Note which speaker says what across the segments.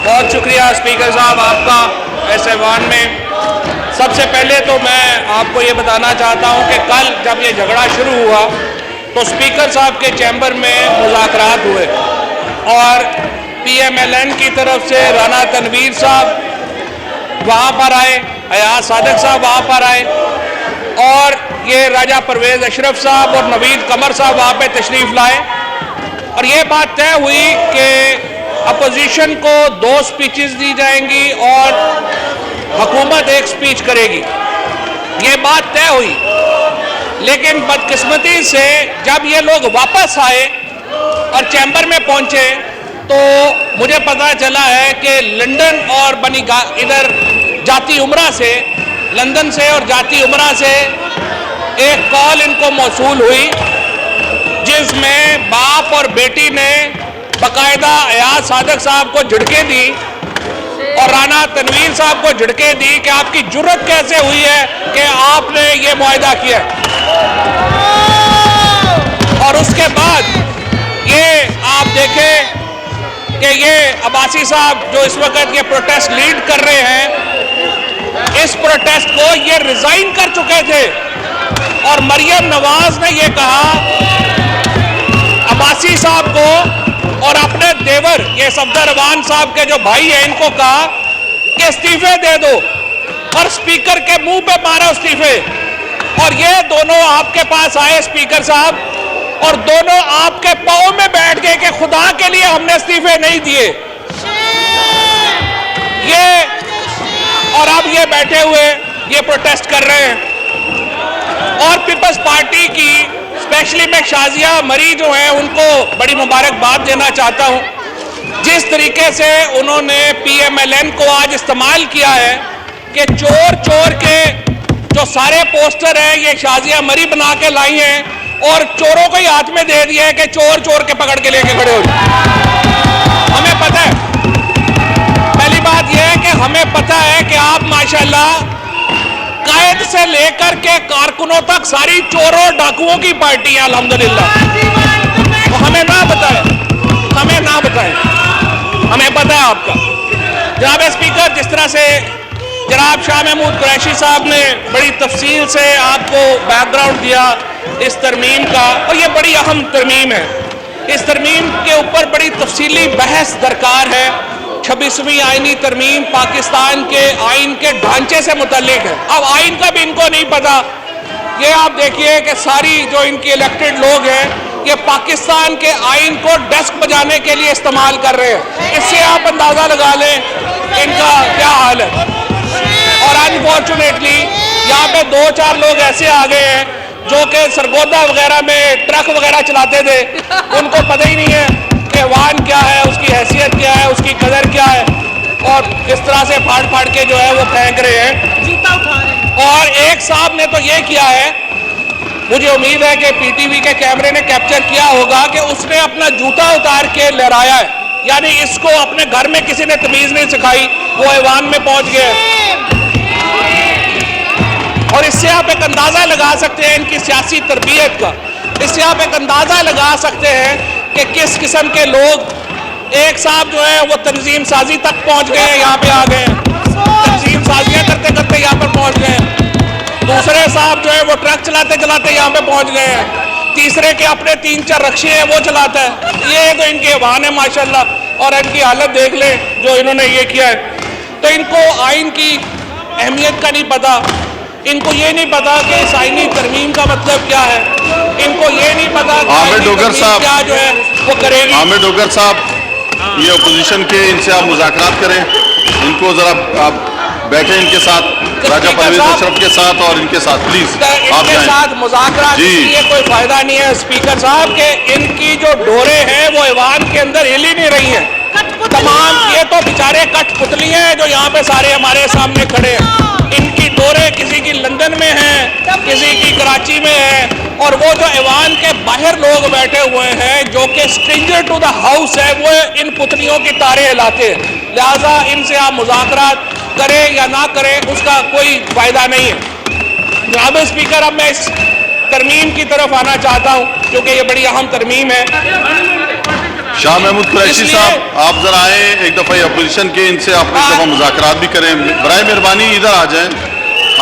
Speaker 1: बहुत शुक्रिया स्पीकर साहब आपका इस ऐवान में। सबसे पहले तो मैं आपको ये बताना चाहता हूँ कि कल जब ये झगड़ा शुरू हुआ तो स्पीकर साहब के चैम्बर में मुज़ाकरात हुए और PMLN की तरफ से राना तनवीर साहब वहाँ पर आए, अयाज सादिक साहब वहाँ पर आए और ये राजा परवेज़ अशरफ साहब और नवीद कमर साहब वहाँ पे तशरीफ़ लाए और ये बात तय हुई कि अपोजिशन को 2 स्पीचेस दी जाएंगी और हुकूमत 1 स्पीच करेगी। ये बात तय हुई, लेकिन बदकिस्मती से जब ये लोग वापस आए और चैम्बर में पहुंचे तो मुझे पता चला है कि लंदन और इधर जाती उमरा से, लंदन से और जाती उमरा से एक कॉल इनको मौसूल हुई जिसमें बाप और बेटी ने बाकायदा अयाज सादिक साहब को झिड़के दी और राना तनवीर साहब को झिड़के दी कि आपकी जुर्रत कैसे हुई है कि आपने ये मुआहदा किया। और उसके बाद ये आप देखें कि ये अब्बासी साहब जो इस वक्त ये प्रोटेस्ट लीड कर रहे हैं, इस प्रोटेस्ट को ये रिजाइन कर चुके थे और मरियम नवाज ने ये कहा अब्बासी साहब को और अपने देवर ये सफदर रवान साहब के जो भाई हैं इनको कहा कि इस्तीफे दे दो और स्पीकर के मुंह पे मारा इस्तीफे। और ये दोनों आपके पास आए स्पीकर साहब और दोनों आपके पांव में बैठ गए कि खुदा के लिए हमने इस्तीफे नहीं दिए। ये और अब ये बैठे हुए ये प्रोटेस्ट कर रहे हैं और पीपल्स पार्टी की स्पेशली मैं शाजिया मरी जो हैं उनको बड़ी मुबारकबाद देना चाहता हूं। जिस तरीके से उन्होंने PMLN को आज इस्तेमाल किया है कि चोर चोर के जो सारे पोस्टर हैं ये शाजिया मरी बना के लाई हैं और चोरों को ही हाथ में दे दिया है कि चोर चोर के पकड़ के लेके खड़े हो जाए। हमें पता है, पहली बात यह है कि हमें पता है कि आप माशाल्लाह कायद से लेकर के कारकुनों तक सारी चोरों डाकुओं की पार्टी है अल्हम्दुलिल्लाह। तो हमें ना बताएं, हमें पता है आपका। जनाब स्पीकर, जिस तरह से जनाब शाह महमूद कुरैशी साहब ने बड़ी तफसील से आपको बैकग्राउंड दिया इस तरमीम का, और ये बड़ी अहम तरमीम है, इस तरमीम के ऊपर बड़ी तफसीली बहस दरकार है। 26वीं आईनी तरमीम पाकिस्तान के आइन के ढांचे से मुतल्लिक है। अब आइन का भी इनको नहीं पता। ये आप देखिए कि सारी जो इनकी इलेक्टेड लोग हैं ये पाकिस्तान के आइन को डेस्क बजाने के लिए इस्तेमाल कर रहे हैं। इससे आप अंदाज़ा लगा लें इनका क्या हाल है। और अनफॉर्चुनेटली यहाँ पे 2-4 लोग ऐसे आ गए हैं जो कि सरगोदा वगैरह में ट्रक वगैरह चलाते थे, उनको पता ही नहीं है कि ऐवान क्या है, उसकी हैसियत क्या है, उसकी कदर क्या है, और इस तरह से फाड़ फाड़ के जो है वो फेंक रहे हैं, जूता उठा रहे हैं। और एक साहब ने तो ये किया है, मुझे उम्मीद है कि PTV के कैमरे ने कैप्चर किया होगा कि उसने अपना जूता उतार के लहराया है, यानी इसको अपने घर में किसी ने तमीज नहीं सिखाई, वो ऐवान में पहुंच गए। और इससे आप एक अंदाजा लगा सकते हैं इनकी सियासी तरबियत का, इससे आप एक अंदाजा लगा सकते हैं कि किस किस्म के लोग। एक साहब जो है वो तंजीम साजी तक पहुंच गए हैं, यहाँ पे आ गए हैं, तंजीम साजियाँ करते करते यहाँ पर पहुंच गए हैं। दूसरे साहब जो है वो ट्रक चलाते चलाते यहाँ पे पहुंच गए हैं। तीसरे के अपने 3-4 रक्शे हैं वो चलाता है। ये तो इनके वाहन है माशाल्लाह, और इनकी हालत देख ले जो इन्होंने ये किया है। तो इनको आइन की अहमियत का नहीं पता, इनको ये नहीं पता कि इस आईनी तरमीम का मतलब क्या है, इनको ये नहीं पता कि
Speaker 2: आमिर डोगर साहब
Speaker 1: क्या जो है वो करेगी।
Speaker 2: आमिर डोगर साहब, ये अपोजिशन के इनसे आप मुज़ाकरात करें, इनको जरा आप बैठे इनके साथ, राजा परवेज़ अशरफ के साथ और इनके साथ प्लीज आप
Speaker 1: इनके साथ मुज़ाकरात ये कोई फायदा नहीं है स्पीकर साहब के। इनकी जो डोरे हैं वो ऐवान के अंदर हिल ही नहीं रही हैं तमाम। ये तो बेचारे कठपुतली हैं जो यहाँ पे सारे हमारे सामने खड़े हैं। इनकी डोरे किसी की लंदन में है, किसी की कराची में है, और वो जो ऐवान के बाहर लोग बैठे हुए हैं जो कि स्ट्रेंजर टू द हाउस है, वो इन पुतलियों की तारे हिलाते हैं। लिहाजा इनसे आप मुज़ाकरात करें या ना करें उसका कोई फायदा नहीं है। जनाब स्पीकर, अब मैं इस तरमीम की तरफ आना चाहता हूँ क्योंकि ये बड़ी अहम तरमीम है।
Speaker 2: शाह महमूद कुरैशी
Speaker 1: इसलिए-
Speaker 2: साहब, आप जरा आए, एक दफा अपोजिशन के इनसे आप एक दफा मुज़ाकरात भी करें। बराए मेहरबानी इधर आ जाएं,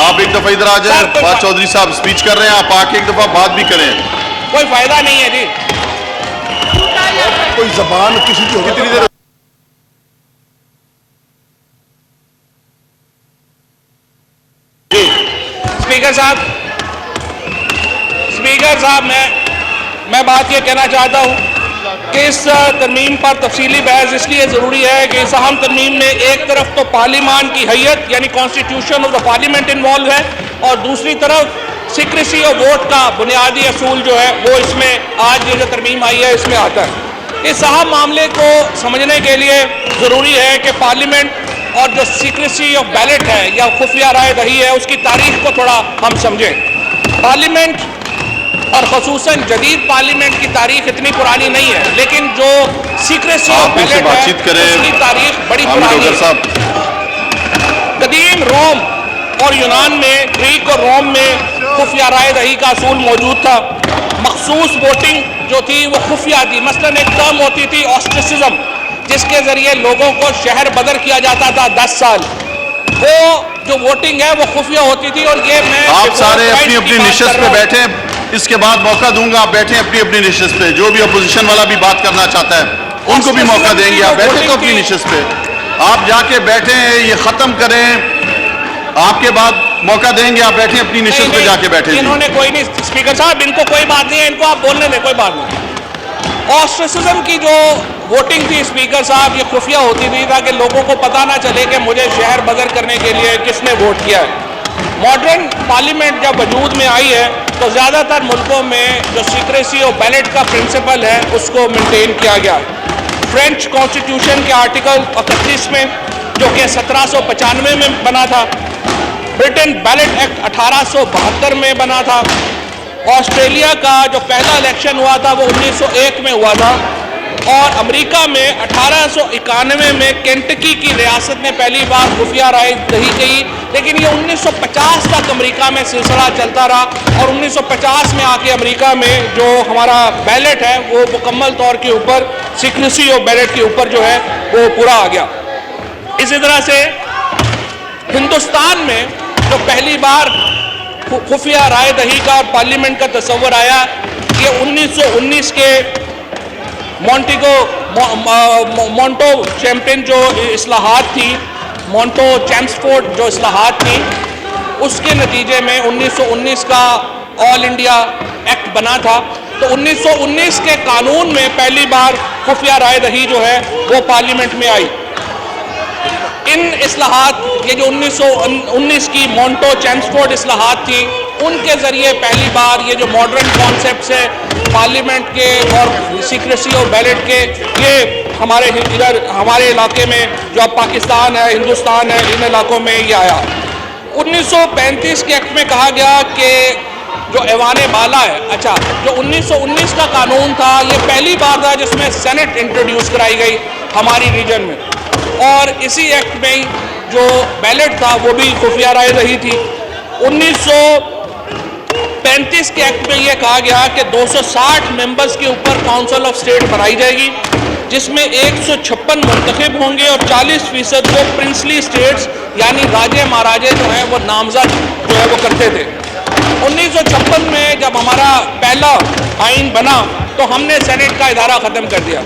Speaker 2: आप एक दफा इधर आ जाएं।
Speaker 1: सर, कोई
Speaker 2: फवाद चौधरी साहब स्पीच कर रहे हैं, आप आके एक दफा बात भी करें।
Speaker 1: कोई फायदा नहीं है जी।
Speaker 3: कोई जबान किसी की होगी
Speaker 2: कितनी देर
Speaker 1: स्पीकर साहब मैं बात ये कहना चाहता हूँ कि इस तरमीम पर तफसीली बहस इसलिए ज़रूरी है कि इस अहम तरमीम में एक तरफ तो पार्लिमान की हैयत यानी constitution of the parliament involve है और दूसरी तरफ सीक्रेसी और वोट का बुनियादी असूल जो है वो इसमें आज ये जो तरमीम आई है इसमें आता है। इस अहम मामले को समझने के लिए ज़रूरी है कि पार्लियामेंट और जो सीक्रेसी ऑफ बैलेट है या खुफिया राय दही है उसकी तारीख को थोड़ा हम समझें। पार्लियामेंट और ख़ुसूसन जदीद पार्लियामेंट की तारीख इतनी पुरानी नहीं है, लेकिन जो सीक्रेसी ऑफ
Speaker 2: आप इनसे
Speaker 1: बैलेट
Speaker 2: बातचीत
Speaker 1: है
Speaker 2: करें।
Speaker 1: उसकी तारीख बड़ी
Speaker 2: हामिद
Speaker 1: पुरानी
Speaker 2: डोगर
Speaker 1: है।
Speaker 2: साहब,
Speaker 1: कदीम रोम और यूनान में, ग्रीक और रोम में खुफिया राय दही का असूल मौजूद था। मखसूस वोटिंग जो थी वो खुफिया थी। मसलन एक टर्म होती थी ऑस्ट्रिसिज्म, जिसके जरिए लोगों को शहर बदर किया जाता था 10 साल। वो जो वोटिंग है वो खुफिया होती थी। और ये मैं
Speaker 2: आप सारे
Speaker 1: rights
Speaker 2: अपनी
Speaker 1: की
Speaker 2: अपनी
Speaker 1: बात
Speaker 2: निशस्त
Speaker 1: कर
Speaker 2: पे
Speaker 1: रहा हूं।
Speaker 2: बैठे, इसके बाद मौका दूंगा, आप बैठे अपनी अपनी निशस्त पे। जो भी अपोजिशन वाला भी बात करना चाहता है उनको भी मौका देंगे। आप बैठे तो अपनी निशस्त पे, आप जाके बैठे, ये खत्म करें, आपके बाद मौका देंगे। आप बैठे अपनी निशस्त पे जाके बैठे। जी।
Speaker 1: इन्होंने कोई नहीं, स्पीकर साहब इनको कोई बात नहीं है, इनको आप बोलने दें, कोई बात नहीं। ऑस्ट्रिसिज्म की जो वोटिंग थी स्पीकर साहब, ये खुफिया होती थी ताकि लोगों को पता ना चले कि मुझे शहर बदर करने के लिए किसने वोट किया है। मॉडर्न पार्लियामेंट जब वजूद में आई है तो ज़्यादातर मुल्कों में जो सीक्रेसी और बैलेट का प्रिंसिपल है उसको मेंटेन किया गया। फ्रेंच कॉन्स्टिट्यूशन के आर्टिकल 31 में, जो कि 1795 में बना था, ब्रिटेन बैलेट एक्ट 1872 में बना था, ऑस्ट्रेलिया का जो पहला इलेक्शन हुआ था वो 1901 में हुआ था, और अमेरिका में 1891 में केंटकी की रियासत ने पहली बार खुफिया राय दही की। लेकिन ये 1950 तक अमेरिका में सिलसिला चलता रहा और 1950 में आके अमेरिका में जो हमारा बैलेट है वो मुकम्मल तौर के ऊपर सीक्रेसी और बैलेट के ऊपर जो है वो पूरा आ गया। इसी तरह से हिंदुस्तान में जो पहली बार खुफिया राय दही का और पार्लियामेंट का तस्वर आया, ये 1919 के मोंटो चैम्पियन जो इस्लाहात थी, मोंटो चैम्सफोर्ड जो इस्लाहात थी, उसके नतीजे में 1919 का ऑल इंडिया एक्ट बना था। तो 1919 के कानून में पहली बार खुफिया राय दही जो है वो पार्लियामेंट में आई। इन इस्लाहात, ये जो 1919 की मोंटो चैम्सफोर्ड इस्लाहात थी, उनके ज़रिए पहली बार ये जो मॉडर्न कॉन्सेप्ट्स है पार्लियामेंट के और सीक्रेसी और बैलेट के, ये हमारे इधर हमारे इलाके में जो अब पाकिस्तान है, हिंदुस्तान है, इन इलाकों में ये आया। 1935 के एक्ट में कहा गया कि जो ऐवान बाला है, अच्छा, जो 1919 का कानून था ये पहली बार था जिसमें सेनेट इंट्रोड्यूस कराई गई हमारी रीजन में, और इसी एक्ट में जो बैलेट था वो भी खुफिया राय रही थी। 1935 के एक्ट में यह कहा गया कि 260 मेंबर्स के ऊपर काउंसिल ऑफ स्टेट बनाई जाएगी, जिसमें 156 मुंतखब होंगे और 40% को प्रिंसली स्टेट्स यानी राजे महाराजे जो हैं वो नामजद जो है वो करते थे। 1956 में जब हमारा पहला आइन बना तो हमने सेनेट का इदारा ख़त्म कर दिया।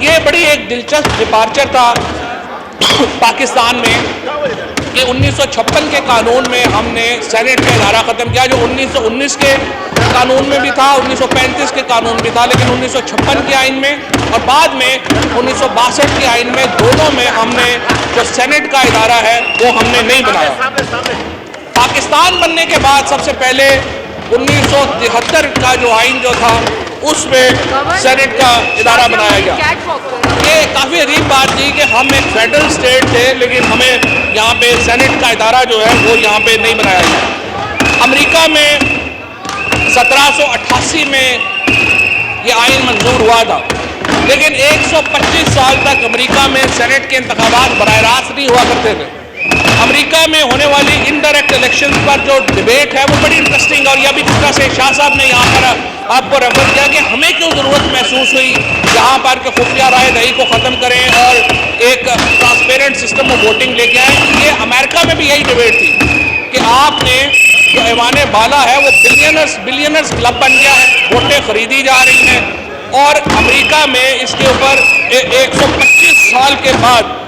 Speaker 1: ये बड़ी एक दिलचस्प डिपार्चर था पाकिस्तान में कि 1956 के कानून में हमने सेनेट का इदारा ख़त्म किया, जो 1919 के कानून में भी था, 1935 के कानून भी था, लेकिन 1956 के आइन में और बाद में 1962 के आइन में, दोनों में हमने जो सेनेट का इदारा है वो हमने नहीं बनाया। पाकिस्तान बनने के बाद सबसे पहले 1973 का जो आइन जो था उसमें सेनेट का इदारा बनाया गया। ये काफ़ी अजीब बात थी कि हम एक फेडरल स्टेट थे लेकिन हमें यहाँ पे सेनेट का इदारा जो है वो यहाँ पे नहीं बनाया गया। अमेरिका में 1788 में ये आइन मंजूर हुआ था, लेकिन 125 साल तक अमेरिका में सेनेट के इंतखाबात बराह रास्त नहीं हुआ करते थे। अमेरिका में होने वाली इनडायरेक्ट इलेक्शंस पर जो डिबेट है वो बड़ी इंटरेस्टिंग, और यह भी जिस तरह से शाह साहब ने यहाँ पर आपको रेफर किया कि हमें क्यों ज़रूरत महसूस हुई यहाँ पर कि खुफिया राय दही को ख़त्म करें और एक ट्रांसपेरेंट सिस्टम में वोटिंग लेके आए। ये अमेरिका में भी यही डिबेट थी कि आपने जो ऐवान बाला है वो बिलियनर्स क्लब बन गया है, वोटें खरीदी जा रही हैं, और अमेरिका में इसके ऊपर 125 साल के बाद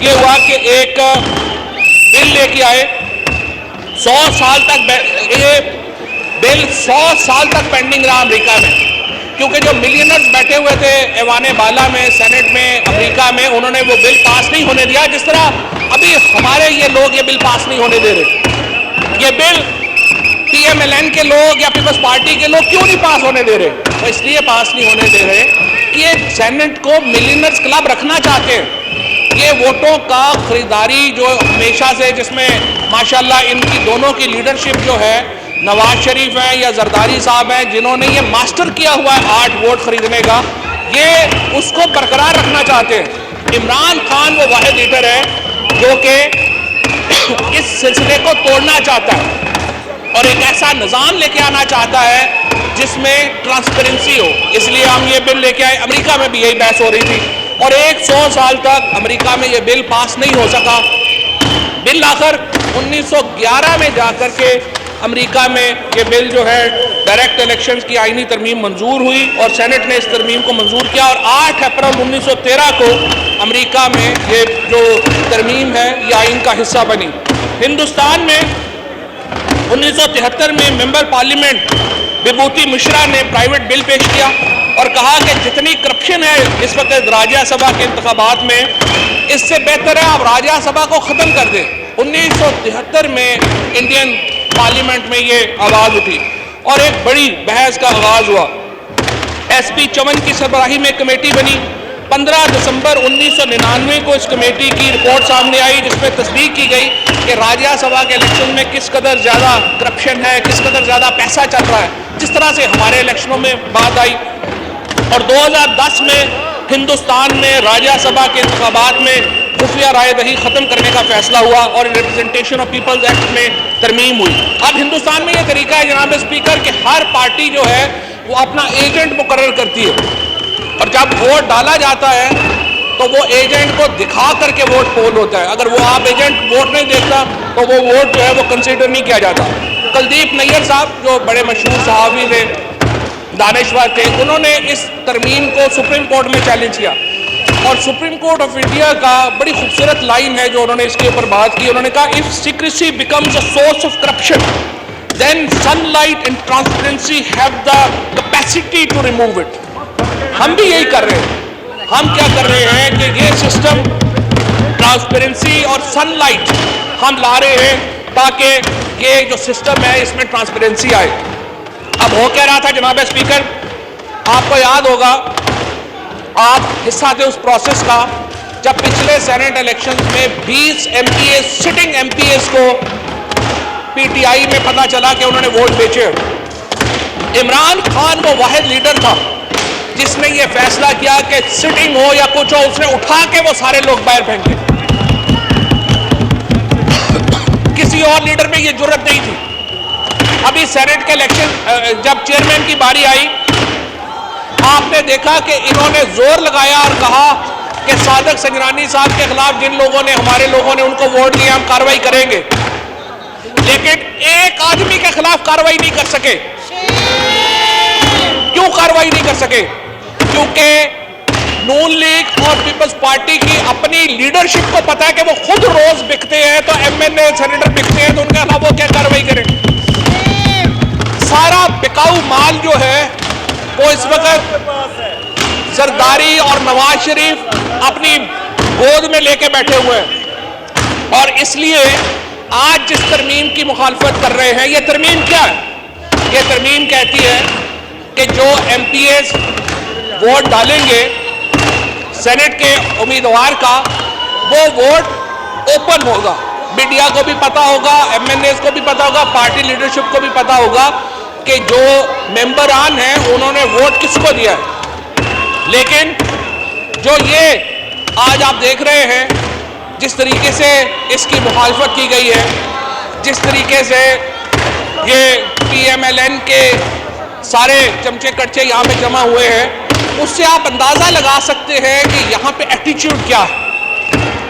Speaker 1: ये हुआ कि एक बिल लेके आए। 100 साल तक ये बिल 100 साल तक पेंडिंग रहा अमेरिका में, क्योंकि जो मिलियनर्स बैठे हुए थे ऐवान बाला में, सेनेट में, अमेरिका में, उन्होंने वो बिल पास नहीं होने दिया। जिस तरह अभी हमारे ये लोग ये बिल पास नहीं होने दे रहे। ये बिल PMLN के लोग या पीपल्स पार्टी के लोग क्यों नहीं पास होने दे रहे? तो इसलिए पास नहीं होने दे रहे कि ये सेनेट को मिलियनर्स क्लब रखना चाहते हैं। ये वोटों का खरीदारी जो हमेशा से, जिसमें माशाल्लाह इनकी दोनों की लीडरशिप जो है, नवाज शरीफ हैं या जरदारी साहब हैं, जिन्होंने ये मास्टर किया हुआ है 8 वोट खरीदने का, ये उसको बरकरार रखना चाहते हैं। इमरान खान वो वाहिद लीडर है जो कि इस सिलसिले को तोड़ना चाहता है और एक ऐसा निज़ाम लेके आना चाहता है जिसमें ट्रांसपेरेंसी हो। इसलिए हम ये बिल लेके आए। अमेरिका में भी यही बहस हो रही थी और 100 साल तक अमेरिका में ये बिल पास नहीं हो सका। बिल आखिर 1911 में जाकर के अमेरिका में ये बिल जो है डायरेक्ट इलेक्शंस की आईनी तरमीम मंजूर हुई और सेनेट ने इस तरमीम को मंजूर किया और 8 अप्रैल 1913 को अमेरिका में ये जो तरमीम है ये आइन का हिस्सा बनी। हिंदुस्तान में 1973 में मेंबर पार्लियामेंट विभूति मिश्रा ने प्राइवेट बिल पेश किया और कहा कि जितनी करप्शन है इस वक्त राज्यसभा के इंतखाबात में, इससे बेहतर है आप राज्यसभा को ख़त्म कर दें। 1973 में इंडियन पार्लियामेंट में ये आवाज़ उठी और एक बड़ी बहस का आगाज़ हुआ। SP चमन की सरबराही में कमेटी बनी। 15 दिसंबर 1999 को इस कमेटी की रिपोर्ट सामने आई जिसमें तस्दीक की गई कि राज्यसभा के इलेक्शन में किस कदर ज़्यादा करप्शन है, किस कदर ज़्यादा पैसा चल रहा है, जिस तरह से हमारे इलेक्शनों में बात आई। और 2010 में हिंदुस्तान में राज्यसभा के इंतखाबात में खुफिया राय दही ख़त्म करने का फैसला हुआ और रिप्रेजेंटेशन ऑफ पीपल्स एक्ट में तरमीम हुई। अब हिंदुस्तान में ये तरीका है जनाब स्पीकर कि हर पार्टी जो है वो अपना एजेंट मुकर्रर करती है और जब वोट डाला जाता है तो वो एजेंट को दिखा करके वोट पोल होता है। अगर वो आप एजेंट वोट नहीं देखता तो वो वोट जो है वो कंसीडर नहीं किया जाता। कुलदीप नैयर साहब जो बड़े मशहूर सहाफ़ी थे, दानिश्वर थे, उन्होंने इस तरमीम को सुप्रीम कोर्ट में चैलेंज किया और सुप्रीम कोर्ट ऑफ इंडिया का बड़ी खूबसूरत लाइन है जो उन्होंने इसके ऊपर बात की। उन्होंने कहा if secrecy becomes a source of corruption then sunlight and transparency have the capacity to remove it. हम भी यही कर रहे हैं। हम क्या कर रहे हैं कि ये सिस्टम ट्रांसपेरेंसी और सनलाइट हम ला रहे हैं ताकि ये जो सिस्टम है इसमें ट्रांसपेरेंसी आए। अब हो क्या रहा था जनाब स्पीकर, आपको याद होगा, आप हिस्सा थे उस प्रोसेस का जब पिछले सेनेट इलेक्शन में 20 MPs सिटिंग MPs को PTI में पता चला कि उन्होंने वोट बेचे। इमरान खान वो वाहिद लीडर था जिसने ये फैसला किया कि सिटिंग हो या कुछ हो, उसने उठा के वो सारे लोग बाहर फेंके। किसी और लीडर में ये जुर्रत नहीं थी। अभी सेनेट के इलेक्शन जब चेयरमैन की बारी आई, आपने देखा कि इन्होंने जोर लगाया और कहा कि सादक संजरानी साहब के खिलाफ जिन लोगों ने, हमारे लोगों ने उनको वोट दिया, हम कार्रवाई करेंगे। लेकिन एक आदमी के खिलाफ कार्रवाई नहीं कर सके। क्यों कार्रवाई नहीं कर सके? क्योंकि नून लीग और पीपल्स पार्टी की अपनी लीडरशिप को पता है कि वो खुद रोज बिकते हैं, तो MNA सेनेटर बिकते हैं, तो उनके खिलाफ वो क्या कार्रवाई करें? सारा बिकाऊ माल जो है वो इस वक्त जरदारी और नवाज शरीफ अपनी गोद में लेके बैठे हुए हैं और इसलिए आज जिस तरमीम की मुखालफत कर रहे हैं, ये तरमीम क्या है? ये तरमीम कहती है कि जो MPs वोट डालेंगे सेनेट के उम्मीदवार का, वो वोट ओपन होगा। मीडिया को भी पता होगा, MNAs को भी पता होगा, पार्टी लीडरशिप को भी पता होगा कि जो मेंबरान हैं उन्होंने वोट किसको दिया है। लेकिन जो ये आज आप देख रहे हैं जिस तरीके से इसकी मुखालफत की गई है, जिस तरीके से ये PMLN के सारे चमचे कच्चे यहाँ पे जमा हुए हैं, उससे आप अंदाज़ा लगा सकते हैं कि यहाँ पे एटीट्यूड क्या है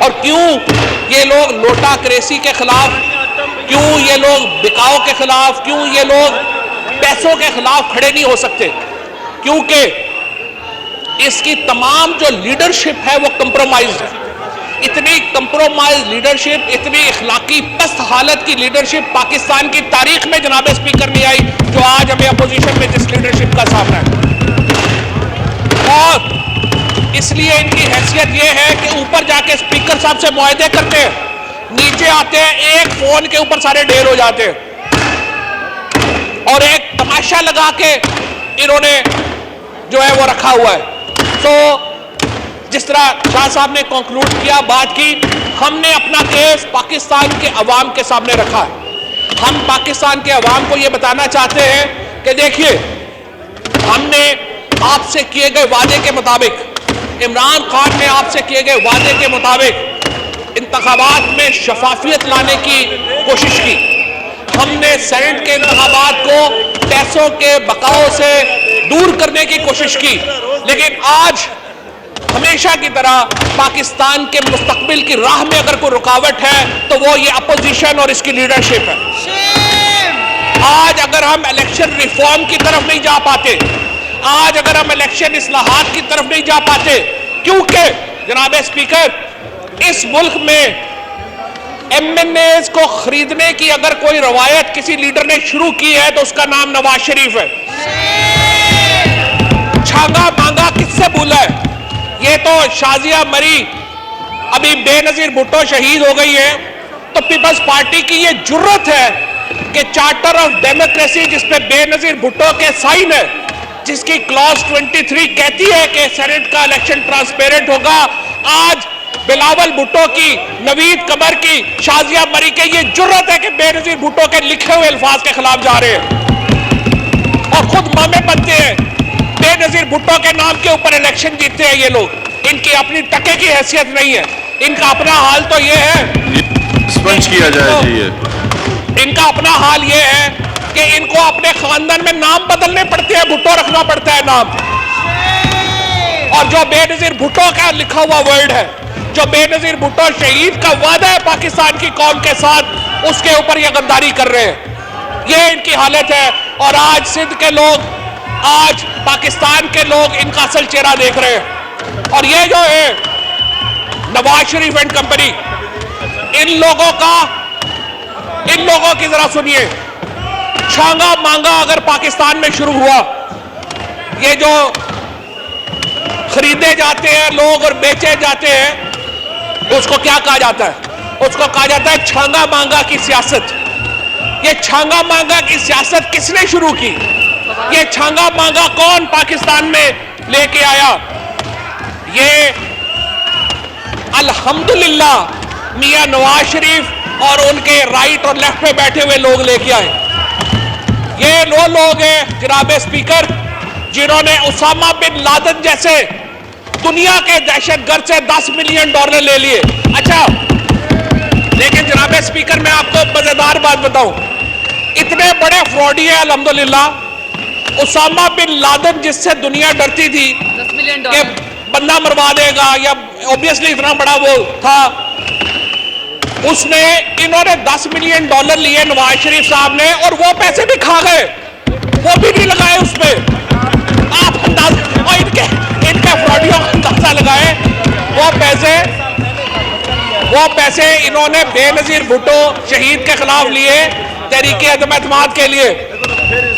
Speaker 1: और क्यों ये लोग नोटाक्रेसी के खिलाफ, क्यों ये लोग बिकाऊ के खिलाफ, क्यों ये लोग पैसों के खिलाफ खड़े नहीं हो सकते। क्योंकि इसकी तमाम जो लीडरशिप है वो कंप्रोमाइज्ड है। इतनी कंप्रोमाइज लीडरशिप, इतनी इखलाकी पस्त हालत की लीडरशिप पाकिस्तान की तारीख में जनाब स्पीकर नहीं आई जो आज हमें अपोजिशन में जिस लीडरशिप का सामना है। और इसलिए इनकी हैसियत ये है कि ऊपर जाके स्पीकर साहब से मुआहदे करते हैं, नीचे आते हैं एक फोन के ऊपर सारे ढेर हो जाते हैं और एक तमाशा लगा के इन्होंने जो है वो रखा हुआ है। तो जिस तरह शाह साहब ने कंक्लूड किया, बात की, हमने अपना केस पाकिस्तान के अवाम के सामने रखा है। हम पाकिस्तान के अवाम को ये बताना चाहते हैं कि देखिए, हमने आपसे किए गए वादे के मुताबिक, इमरान खान ने आपसे किए गए वादे के मुताबिक इंतखाबात में शफाफियत लाने की कोशिश की। हमने सेनेट के इंतखाबात को पैसों के बकाओं से दूर करने की कोशिश की, लेकिन आज हमेशा की तरह पाकिस्तान के मुस्तकबिल की राह में अगर कोई रुकावट है तो वो ये अपोजिशन और इसकी लीडरशिप है। आज अगर हम इलेक्शन रिफॉर्म की तरफ नहीं जा पाते, आज अगर हम इलेक्शन इस्लाहात की तरफ नहीं जा पाते, क्योंकि जनाब स्पीकर, इस मुल्क में MNAs को खरीदने की अगर कोई रवायत किसी लीडर ने शुरू की है तो उसका नाम नवाज शरीफ है। छांगा मांगा किससे भूला है? ये तो शाजिया मरी, अभी बेनजीर भुट्टो शहीद हो गई है, तो पीपल्स पार्टी की ये जुर्रत है कि चार्टर ऑफ डेमोक्रेसी जिस पे बेनजीर भुट्टो के साइन है, जिसकी क्लॉज 23 कहती है कि सेनेट का इलेक्शन ट्रांसपेरेंट होगा, आज बिलावल भुट्टो की, नवीद कमर की, शाजिया मरी के ये जुर्रत है कि बेनजीर भुट्टो के लिखे हुए अल्फाज के खिलाफ जा रहे हैं और खुद मामे बनते हैं। बेनजीर भुट्टो के नाम के ऊपर इलेक्शन जीतते हैं ये लोग। इनकी अपनी टके की हैसियत नहीं है। इनका अपना हाल तो ये है,
Speaker 2: स्पंज किया जाए जी, ये
Speaker 1: इनका अपना हाल ये है कि इनको अपने खानदान में नाम बदलने पड़ते हैं, भुट्टो रखना पड़ता है नाम। और जो बेनजीर भुट्टो का लिखा हुआ वर्ड है, जो बेनजीर भुट्टो शहीद का वादा है पाकिस्तान की कौम के साथ, उसके ऊपर ये गद्दारी कर रहे हैं। ये इनकी हालत है। और आज सिंध के लोग, आज पाकिस्तान के लोग इनका असल चेहरा देख रहे हैं। और ये जो है नवाज शरीफ एंड कंपनी, इन लोगों की जरा सुनिए, छांगा मांगा अगर पाकिस्तान में शुरू हुआ, ये जो खरीदे जाते हैं लोग और बेचे जाते हैं, उसको क्या कहा जाता है? उसको कहा जाता है छांगा मांगा की सियासत। ये छांगा मांगा की सियासत किसने शुरू की? ये छांगा मांगा कौन पाकिस्तान में लेके आया? ये अल्हम्दुलिल्लाह मियां नवाज शरीफ और उनके राइट और लेफ्ट में बैठे हुए लोग लेके आए। ये वो लोग हैं जनाब स्पीकर, जिन्होंने उसामा बिन लादेन जैसे दुनिया के दहशतगर्द से $10 मिलियन ले लिए। अच्छा, लेकिन जनाब स्पीकर, मैं आपको मजेदार बात बताऊं, इतने बड़े फ्रॉडी है अल्हम्दुलिल्लाह। उसामा बिन लादेन जिससे दुनिया डरती थी कि बंदा मरवा देगा, या ऑब्वियसली इतना बड़ा वो था, इन्होंने $10 मिलियन लिए नवाज शरीफ साहब ने, और वो पैसे भी खा गए, वो भी नहीं लगाए उसमें। आप अंदाजा, और इनके फ्रॉडियों का अंदाजा लगाए, वो पैसे इन्होंने बेनजीर भुट्टो शहीद के खिलाफ लिए तहरीके अदम-ए-एतमाद के लिए,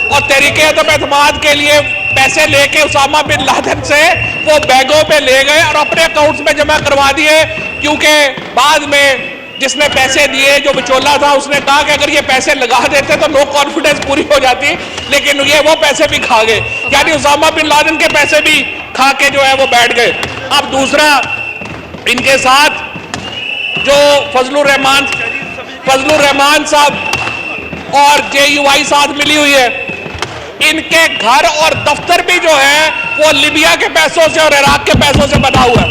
Speaker 1: और तहरीके अदम-ए-एतमाद के लिए पैसे लेके उसामा बिन लादेन से वो बैगों पे ले गए और अपने अकाउंट्स में जमा करवा दिए। क्योंकि बाद में जिसने पैसे दिए, जो बिचौला था, उसने कहा कि अगर ये पैसे लगा देते तो नो कॉन्फिडेंस पूरी हो जाती, लेकिन ये वो पैसे भी खा गए, यानी उसामा बिन लादेन के पैसे भी खा के जो है वो बैठ गए। अब दूसरा, इनके साथ जो फजलुर रहमान साहब और JUI साथ मिली हुई है, इनके घर और दफ्तर भी जो है वो लीबिया के पैसों से और इराक के पैसों से बना हुआ है।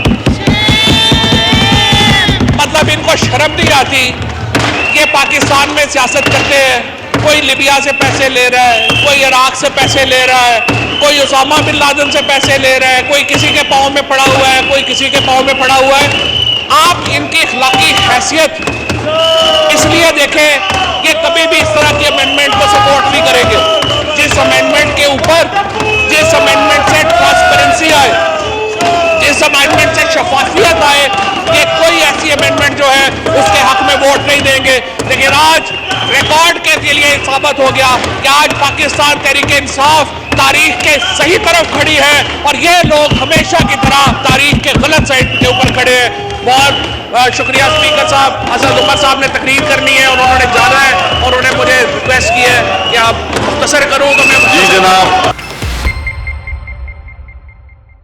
Speaker 1: मतलब इनको शर्म नहीं आती कि पाकिस्तान में सियासत करते हैं? कोई लिबिया से पैसे ले रहा है, कोई इराक से पैसे ले रहा है, कोई उसामा बिन लादेन से पैसे ले रहा है, कोई किसी के पाँव में पड़ा हुआ है, कोई किसी के पाँव में पड़ा हुआ है। आप इनकी अखलाकी हैसियत इसलिए देखें कि कभी भी इस तरह के अमेंडमेंट को सपोर्ट नहीं करेंगे। जिस अमेंडमेंट के ऊपर, जिस अमेंडमेंट से ट्रांसपेरेंसी आए, जिस अमेंडमेंट से शफाफियत आए, कि कोई ऐसी अमेंडमेंट जो है उसके हक में वोट नहीं देंगे। लेकिन आज रिकॉर्ड के लिए साबित हो गया कि आज पाकिस्तान तहरीक इंसाफ तारीख के सही तरफ खड़ी है और ये लोग हमेशा की तरह तारीख के गलत साइड के ऊपर खड़े हैं। बहुत शुक्रिया स्पीकर साहब। असद उमर साहब ने तकरीर करनी है और उन्होंने जाना है और उन्होंने मुझे रिक्वेस्ट की है कि आप मुख्तसर करो तो मैं
Speaker 2: जी जनाब।